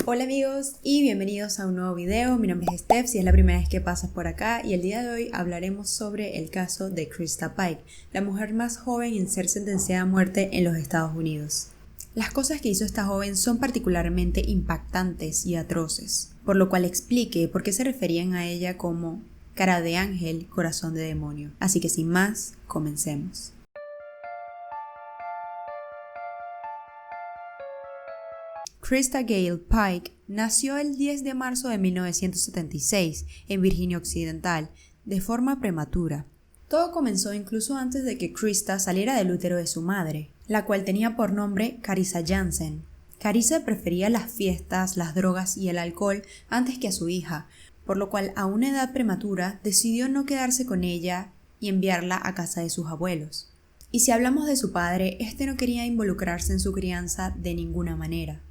Hola amigos y bienvenidos a un nuevo video. Mi nombre es Steph, si es la primera vez que pasas por acá, y el día de hoy hablaremos sobre el caso de Krista Pike, la mujer más joven en ser sentenciada a muerte en los Estados Unidos. Las cosas que hizo esta joven son particularmente impactantes y atroces, por lo cual explique por qué se referían a ella como cara de ángel, corazón de demonio. Así que sin más, comencemos. Krista Gale Pike nació el 10 de marzo de 1976 en Virginia Occidental, de forma prematura. Todo comenzó incluso antes de que Krista saliera del útero de su madre, la cual tenía por nombre Carissa Jansen. Carissa prefería las fiestas, las drogas y el alcohol antes que a su hija, por lo cual a una edad prematura decidió no quedarse con ella y enviarla a casa de sus abuelos. Y si hablamos de su padre, este no quería involucrarse en su crianza de ninguna manera.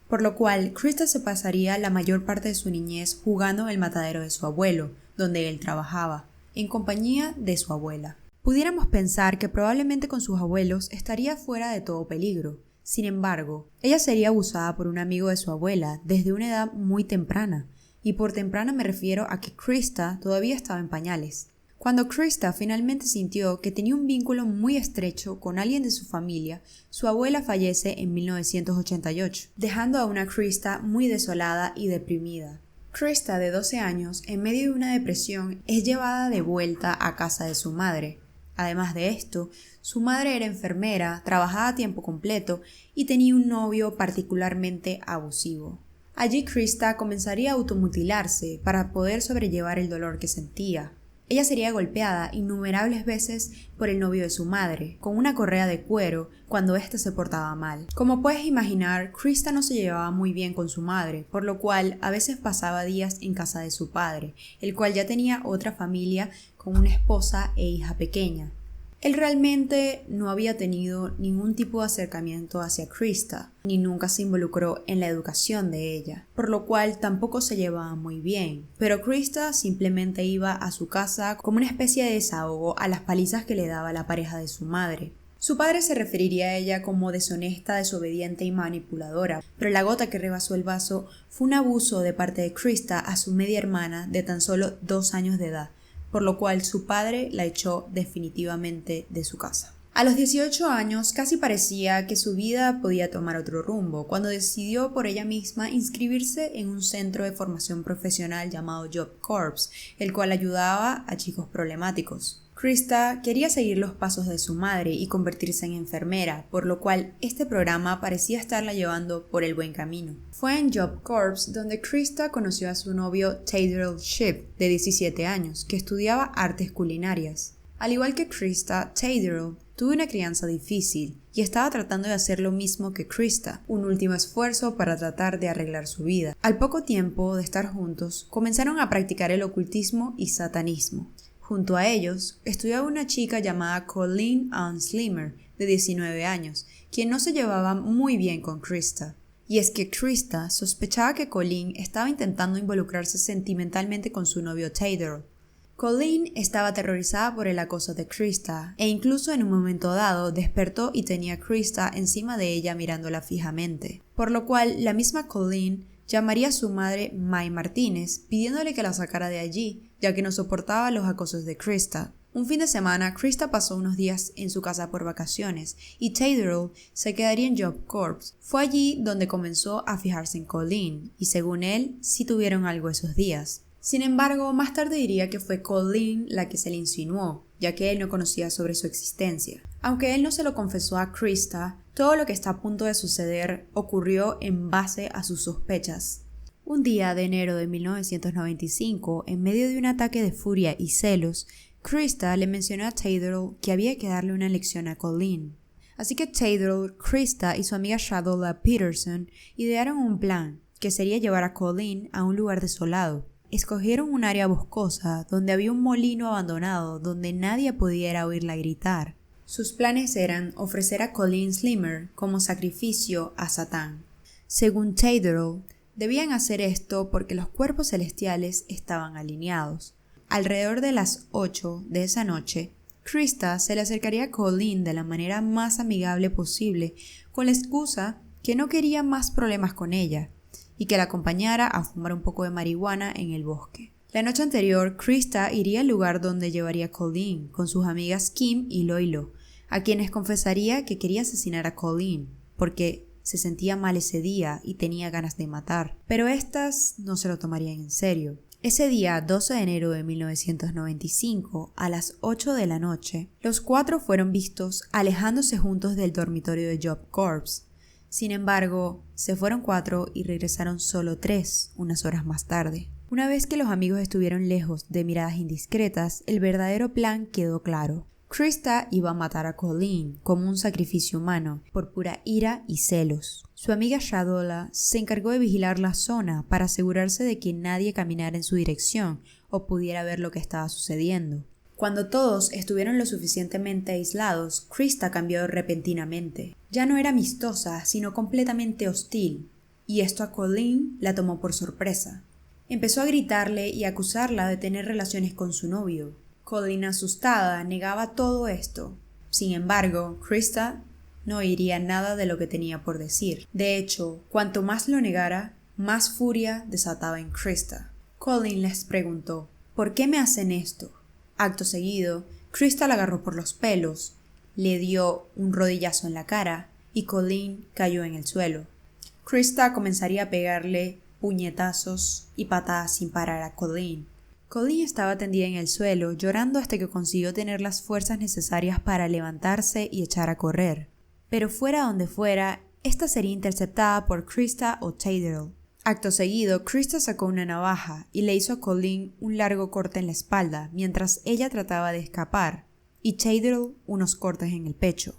Por lo cual, Krista se pasaría la mayor parte de su niñez jugando en el matadero de su abuelo, donde él trabajaba, en compañía de su abuela. Pudiéramos pensar que probablemente con sus abuelos estaría fuera de todo peligro. Sin embargo, ella sería abusada por un amigo de su abuela desde una edad muy temprana, y por temprana me refiero a que Krista todavía estaba en pañales. Cuando Krista finalmente sintió que tenía un vínculo muy estrecho con alguien de su familia, su abuela fallece en 1988, dejando a una Krista muy desolada y deprimida. Krista, de 12 años, en medio de una depresión, es llevada de vuelta a casa de su madre. Además de esto, su madre era enfermera, trabajaba a tiempo completo y tenía un novio particularmente abusivo. Allí Krista comenzaría a automutilarse para poder sobrellevar el dolor que sentía. Ella sería golpeada innumerables veces por el novio de su madre, con una correa de cuero cuando éste se portaba mal. Como puedes imaginar, Krista no se llevaba muy bien con su madre, por lo cual a veces pasaba días en casa de su padre, el cual ya tenía otra familia con una esposa e hija pequeña. Él realmente no había tenido ningún tipo de acercamiento hacia Krista, ni nunca se involucró en la educación de ella, por lo cual tampoco se llevaba muy bien. Pero Krista simplemente iba a su casa como una especie de desahogo a las palizas que le daba la pareja de su madre. Su padre se referiría a ella como deshonesta, desobediente y manipuladora, pero la gota que rebasó el vaso fue un abuso de parte de Krista a su media hermana de tan solo 2 años de edad, por lo cual su padre la echó definitivamente de su casa. A los 18 años casi parecía que su vida podía tomar otro rumbo, cuando decidió por ella misma inscribirse en un centro de formación profesional llamado Job Corps, el cual ayudaba a chicos problemáticos. Krista quería seguir los pasos de su madre y convertirse en enfermera, por lo cual este programa parecía estarla llevando por el buen camino. Fue en Job Corps donde Krista conoció a su novio Theodore Shipp, de 17 años, que estudiaba artes culinarias. Al igual que Krista, Theodore tuvo una crianza difícil y estaba tratando de hacer lo mismo que Krista, un último esfuerzo para tratar de arreglar su vida. Al poco tiempo de estar juntos, comenzaron a practicar el ocultismo y satanismo. Junto a ellos, estudiaba una chica llamada Colleen Ann Slimer, de 19 años, quien no se llevaba muy bien con Krista. Y es que Krista sospechaba que Colleen estaba intentando involucrarse sentimentalmente con su novio Theodore. Colleen estaba aterrorizada por el acoso de Krista, e incluso en un momento dado despertó y tenía a Krista encima de ella mirándola fijamente. Por lo cual, la misma Colleen llamaría a su madre May Martínez, pidiéndole que la sacara de allí, ya que no soportaba los acosos de Krista. Un fin de semana, Krista pasó unos días en su casa por vacaciones y Theodore se quedaría en Job Corps. Fue allí donde comenzó a fijarse en Colleen y según él, sí tuvieron algo esos días. Sin embargo, más tarde diría que fue Colleen la que se le insinuó, ya que él no conocía sobre su existencia. Aunque él no se lo confesó a Krista, todo lo que está a punto de suceder ocurrió en base a sus sospechas. Un día de enero de 1995, en medio de un ataque de furia y celos, Krista le mencionó a Theodore que había que darle una lección a Colleen. Así que Theodore, Krista y su amiga Shadola Peterson idearon un plan, que sería llevar a Colleen a un lugar desolado. Escogieron un área boscosa donde había un molino abandonado donde nadie pudiera oírla gritar. Sus planes eran ofrecer a Colleen Slimer como sacrificio a Satán. Según Theodore, debían hacer esto porque los cuerpos celestiales estaban alineados. Alrededor de las 8 de esa noche, Krista se le acercaría a Colleen de la manera más amigable posible, con la excusa que no quería más problemas con ella, y que la acompañara a fumar un poco de marihuana en el bosque. La noche anterior, Krista iría al lugar donde llevaría a Colleen con sus amigas Kim y Loilo, a quienes confesaría que quería asesinar a Colleen, porque se sentía mal ese día y tenía ganas de matar, pero estas no se lo tomarían en serio. Ese día, 12 de enero de 1995, a las 8 de la noche, los cuatro fueron vistos alejándose juntos del dormitorio de Job Corps. Sin embargo, se fueron 4 y regresaron solo 3 unas horas más tarde. Una vez que los amigos estuvieron lejos de miradas indiscretas, el verdadero plan quedó claro. Krista iba a matar a Colleen como un sacrificio humano, por pura ira y celos. Su amiga Shadola se encargó de vigilar la zona para asegurarse de que nadie caminara en su dirección o pudiera ver lo que estaba sucediendo. Cuando todos estuvieron lo suficientemente aislados, Krista cambió repentinamente. Ya no era amistosa, sino completamente hostil, y esto a Colleen la tomó por sorpresa. Empezó a gritarle y acusarla de tener relaciones con su novio. Colleen, asustada, negaba todo esto. Sin embargo, Krista no oiría nada de lo que tenía por decir. De hecho, cuanto más lo negara, más furia desataba en Krista. Colleen les preguntó, ¿por qué me hacen esto? Acto seguido, Krista la agarró por los pelos, le dio un rodillazo en la cara y Colleen cayó en el suelo. Krista comenzaría a pegarle puñetazos y patadas sin parar a Colleen. Colleen estaba tendida en el suelo, llorando hasta que consiguió tener las fuerzas necesarias para levantarse y echar a correr. Pero fuera donde fuera, esta sería interceptada por Krista o Tadal. Acto seguido, Krista sacó una navaja y le hizo a Colleen un largo corte en la espalda mientras ella trataba de escapar, y Tadal unos cortes en el pecho.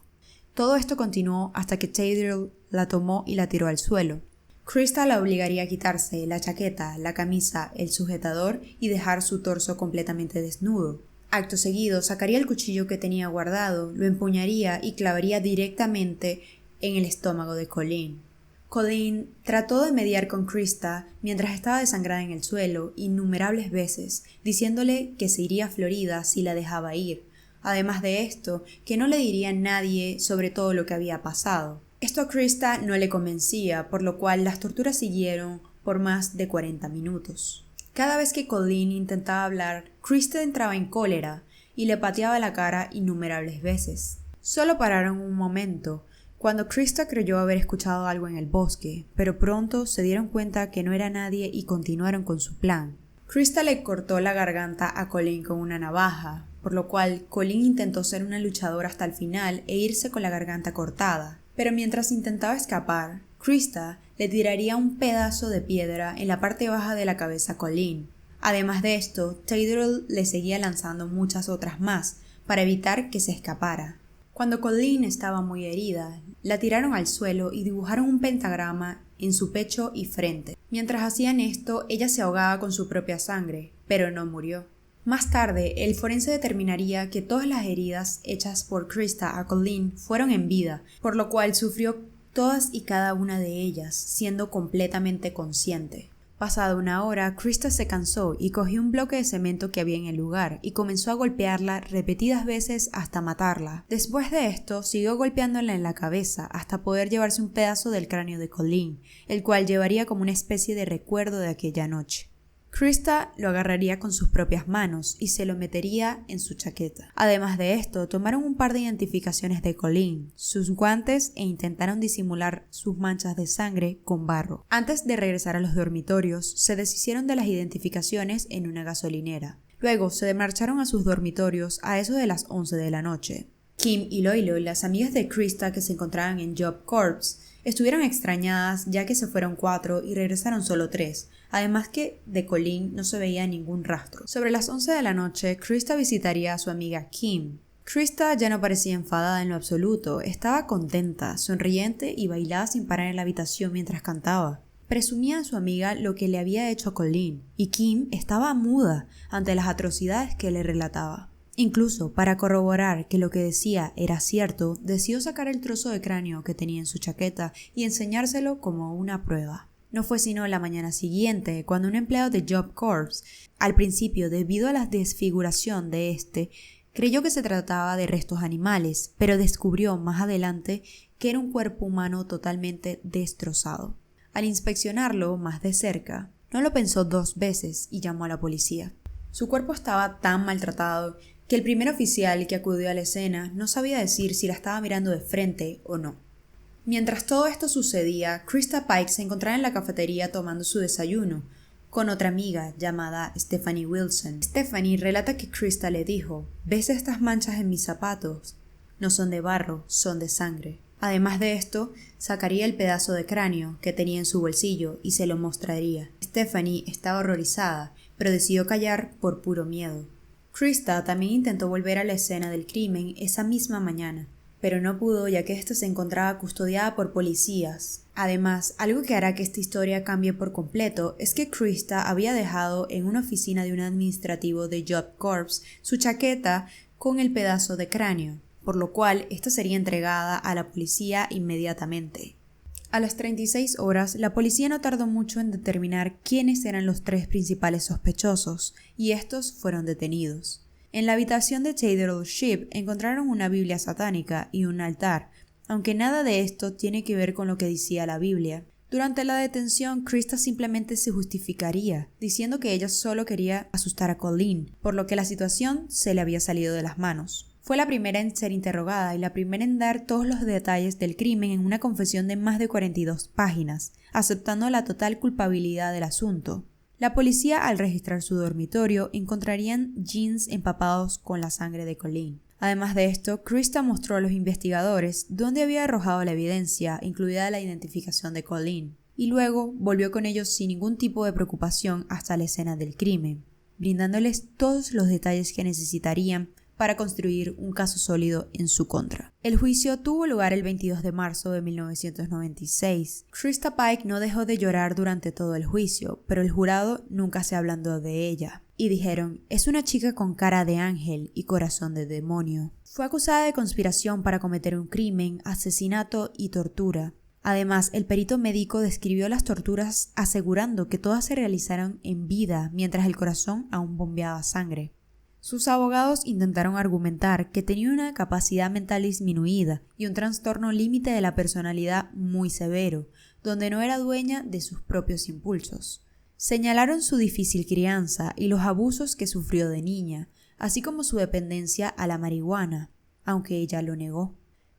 Todo esto continuó hasta que Tadal la tomó y la tiró al suelo. Krista la obligaría a quitarse la chaqueta, la camisa, el sujetador y dejar su torso completamente desnudo. Acto seguido, sacaría el cuchillo que tenía guardado, lo empuñaría y clavaría directamente en el estómago de Colleen. Colleen trató de mediar con Krista mientras estaba desangrada en el suelo innumerables veces, diciéndole que se iría a Florida si la dejaba ir. Además de esto, que no le diría a nadie sobre todo lo que había pasado. Esto a Krista no le convencía, por lo cual las torturas siguieron por más de 40 minutos. Cada vez que Colleen intentaba hablar, Krista entraba en cólera y le pateaba la cara innumerables veces. Solo pararon un momento, cuando Krista creyó haber escuchado algo en el bosque, pero pronto se dieron cuenta que no era nadie y continuaron con su plan. Krista le cortó la garganta a Colleen con una navaja, por lo cual Colleen intentó ser una luchadora hasta el final e irse con la garganta cortada. Pero mientras intentaba escapar, Krista le tiraría un pedazo de piedra en la parte baja de la cabeza a Colleen. Además de esto, Tadal le seguía lanzando muchas otras más para evitar que se escapara. Cuando Colleen estaba muy herida, la tiraron al suelo y dibujaron un pentagrama en su pecho y frente. Mientras hacían esto, ella se ahogaba con su propia sangre, pero no murió. Más tarde, el forense determinaría que todas las heridas hechas por Krista a Colleen fueron en vida, por lo cual sufrió todas y cada una de ellas, siendo completamente consciente. Pasada una hora, Krista se cansó y cogió un bloque de cemento que había en el lugar y comenzó a golpearla repetidas veces hasta matarla. Después de esto, siguió golpeándola en la cabeza hasta poder llevarse un pedazo del cráneo de Colleen, el cual llevaría como una especie de recuerdo de aquella noche. Krista lo agarraría con sus propias manos y se lo metería en su chaqueta. Además de esto, tomaron un par de identificaciones de Colleen, sus guantes e intentaron disimular sus manchas de sangre con barro. Antes de regresar a los dormitorios, se deshicieron de las identificaciones en una gasolinera. Luego se marcharon a sus dormitorios a eso de las 11 de la noche. Kim y Loilo, las amigas de Krista que se encontraban en Job Corps, estuvieron extrañadas ya que se fueron 4 y regresaron solo 3, además que de Colleen no se veía ningún rastro. Sobre las 11 de la noche, Krista visitaría a su amiga Kim. Krista ya no parecía enfadada en lo absoluto, estaba contenta, sonriente y bailaba sin parar en la habitación mientras cantaba. Presumía a su amiga lo que le había hecho a Colleen, y Kim estaba muda ante las atrocidades que le relataba. Incluso, para corroborar que lo que decía era cierto, decidió sacar el trozo de cráneo que tenía en su chaqueta y enseñárselo como una prueba. No fue sino la mañana siguiente, cuando un empleado de Job Corps, al principio debido a la desfiguración de este, creyó que se trataba de restos animales, pero descubrió más adelante que era un cuerpo humano totalmente destrozado. Al inspeccionarlo más de cerca, no lo pensó 2 veces y llamó a la policía. Su cuerpo estaba tan maltratado que el primer oficial que acudió a la escena no sabía decir si la estaba mirando de frente o no. Mientras todo esto sucedía, Krista Pike se encontraba en la cafetería tomando su desayuno con otra amiga llamada Stephanie Wilson. Stephanie relata que Krista le dijo: «¿Ves estas manchas en mis zapatos? No son de barro, son de sangre». Además de esto, sacaría el pedazo de cráneo que tenía en su bolsillo y se lo mostraría. Stephanie estaba horrorizada, pero decidió callar por puro miedo. Krista también intentó volver a la escena del crimen esa misma mañana, pero no pudo ya que ésta se encontraba custodiada por policías. Además, algo que hará que esta historia cambie por completo es que Krista había dejado en una oficina de un administrativo de Job Corps su chaqueta con el pedazo de cráneo, por lo cual esta sería entregada a la policía inmediatamente. A las 36 horas, la policía no tardó mucho en determinar quiénes eran los 3 principales sospechosos, y estos fueron detenidos. En la habitación de Theodore Shipp encontraron una Biblia satánica y un altar, aunque nada de esto tiene que ver con lo que decía la Biblia. Durante la detención, Krista simplemente se justificaría, diciendo que ella solo quería asustar a Colleen, por lo que la situación se le había salido de las manos. Fue la primera en ser interrogada y la primera en dar todos los detalles del crimen en una confesión de más de 42 páginas, aceptando la total culpabilidad del asunto. La policía, al registrar su dormitorio, encontrarían jeans empapados con la sangre de Colleen. Además de esto, Krista mostró a los investigadores dónde había arrojado la evidencia, incluida la identificación de Colleen, y luego volvió con ellos sin ningún tipo de preocupación hasta la escena del crimen, brindándoles todos los detalles que necesitarían para construir un caso sólido en su contra. El juicio tuvo lugar el 22 de marzo de 1996. Krista Pike no dejó de llorar durante todo el juicio, pero el jurado nunca se ablandó de ella. Y dijeron: «Es una chica con cara de ángel y corazón de demonio». Fue acusada de conspiración para cometer un crimen, asesinato y tortura. Además, el perito médico describió las torturas asegurando que todas se realizaron en vida mientras el corazón aún bombeaba sangre. Sus abogados intentaron argumentar que tenía una capacidad mental disminuida y un trastorno límite de la personalidad muy severo, donde no era dueña de sus propios impulsos. Señalaron su difícil crianza y los abusos que sufrió de niña, así como su dependencia a la marihuana, aunque ella lo negó.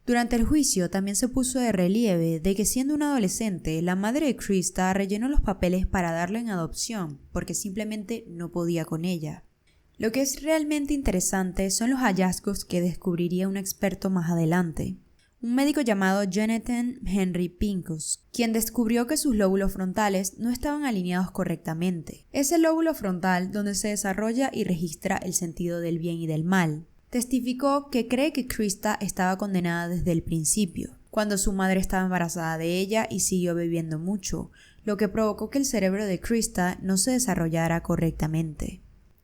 Durante el juicio también se puso de relieve de que siendo una adolescente, la madre de Krista rellenó los papeles para darla en adopción, porque simplemente no podía con ella. Lo que es realmente interesante son los hallazgos que descubriría un experto más adelante. Un médico llamado Jonathan Henry Pincus, quien descubrió que sus lóbulos frontales no estaban alineados correctamente. Es el lóbulo frontal donde se desarrolla y registra el sentido del bien y del mal. Testificó que cree que Krista estaba condenada desde el principio, cuando su madre estaba embarazada de ella y siguió bebiendo mucho, lo que provocó que el cerebro de Krista no se desarrollara correctamente.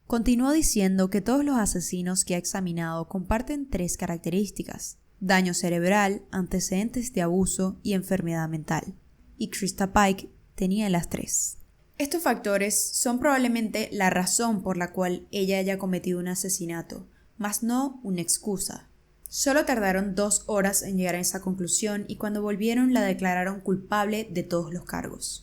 Continuó diciendo que todos los asesinos que ha examinado comparten 3 características: daño cerebral, antecedentes de abuso y enfermedad mental. Y Krista Pike tenía las 3. Estos factores son probablemente la razón por la cual ella haya cometido un asesinato, mas no una excusa. Solo tardaron 2 horas en llegar a esa conclusión y cuando volvieron la declararon culpable de todos los cargos.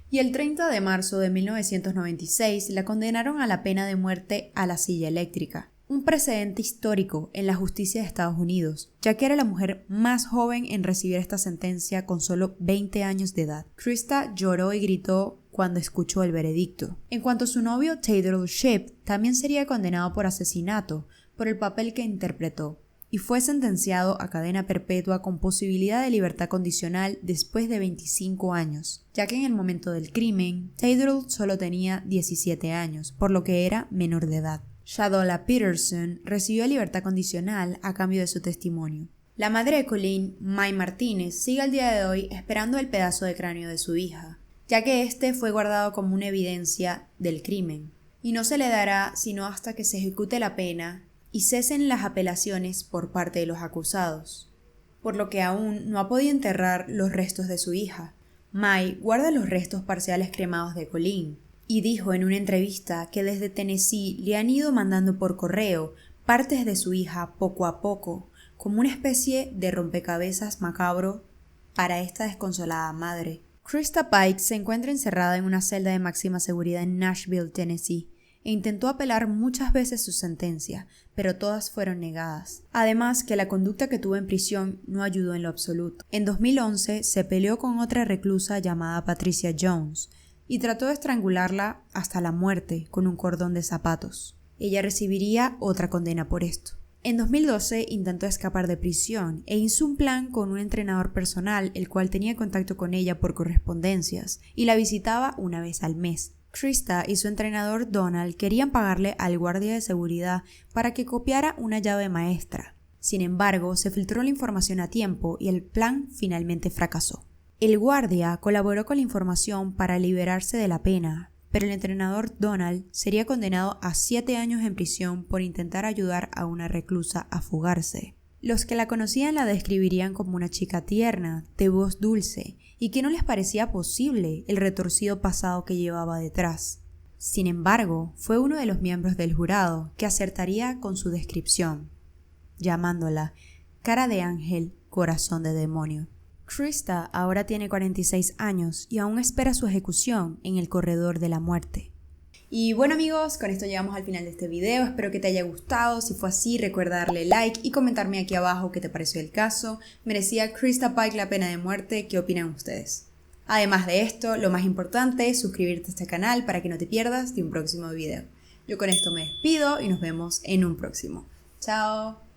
Y el 30 de marzo de 1996 la condenaron a la pena de muerte a la silla eléctrica, un precedente histórico en la justicia de Estados Unidos, ya que era la mujer más joven en recibir esta sentencia con solo 20 años de edad. Krista lloró y gritó cuando escuchó el veredicto. En cuanto a su novio Theodore Shipp, también sería condenado por asesinato por el papel que interpretó, y fue sentenciado a cadena perpetua con posibilidad de libertad condicional después de 25 años, ya que en el momento del crimen, Theodore solo tenía 17 años, por lo que era menor de edad. Shadola Peterson recibió libertad condicional a cambio de su testimonio. La madre de Colleen, May Martínez, sigue al día de hoy esperando el pedazo de cráneo de su hija, ya que este fue guardado como una evidencia del crimen, y no se le dará sino hasta que se ejecute la pena y cesen las apelaciones por parte de los acusados, por lo que aún no ha podido enterrar los restos de su hija. May guarda los restos parciales cremados de Colleen y dijo en una entrevista que desde Tennessee le han ido mandando por correo partes de su hija poco a poco, como una especie de rompecabezas macabro para esta desconsolada madre. Krista Pike se encuentra encerrada en una celda de máxima seguridad en Nashville, Tennessee, e intentó apelar muchas veces su sentencia, pero todas fueron negadas. Además, que la conducta que tuvo en prisión no ayudó en lo absoluto. En 2011 se peleó con otra reclusa llamada Patricia Jones y trató de estrangularla hasta la muerte con un cordón de zapatos. Ella recibiría otra condena por esto. En 2012 intentó escapar de prisión e hizo un plan con un entrenador personal, el cual tenía contacto con ella por correspondencias y la visitaba una vez al mes. Krista y su entrenador Donald querían pagarle al guardia de seguridad para que copiara una llave maestra. Sin embargo, se filtró la información a tiempo y el plan finalmente fracasó. El guardia colaboró con la información para liberarse de la pena, pero el entrenador Donald sería condenado a 7 años en prisión por intentar ayudar a una reclusa a fugarse. Los que la conocían la describirían como una chica tierna, de voz dulce, y que no les parecía posible el retorcido pasado que llevaba detrás. Sin embargo, fue uno de los miembros del jurado que acertaría con su descripción, llamándola cara de ángel, corazón de demonio. Krista ahora tiene 46 años y aún espera su ejecución en el corredor de la muerte. Y bueno amigos, con esto llegamos al final de este video, espero que te haya gustado. Si fue así, recuerda darle like y comentarme aquí abajo qué te pareció el caso. ¿Merecía Krista Pike la pena de muerte? ¿Qué opinan ustedes? Además de esto, lo más importante es suscribirte a este canal para que no te pierdas de un próximo video. Yo con esto me despido y nos vemos en un próximo. Chao.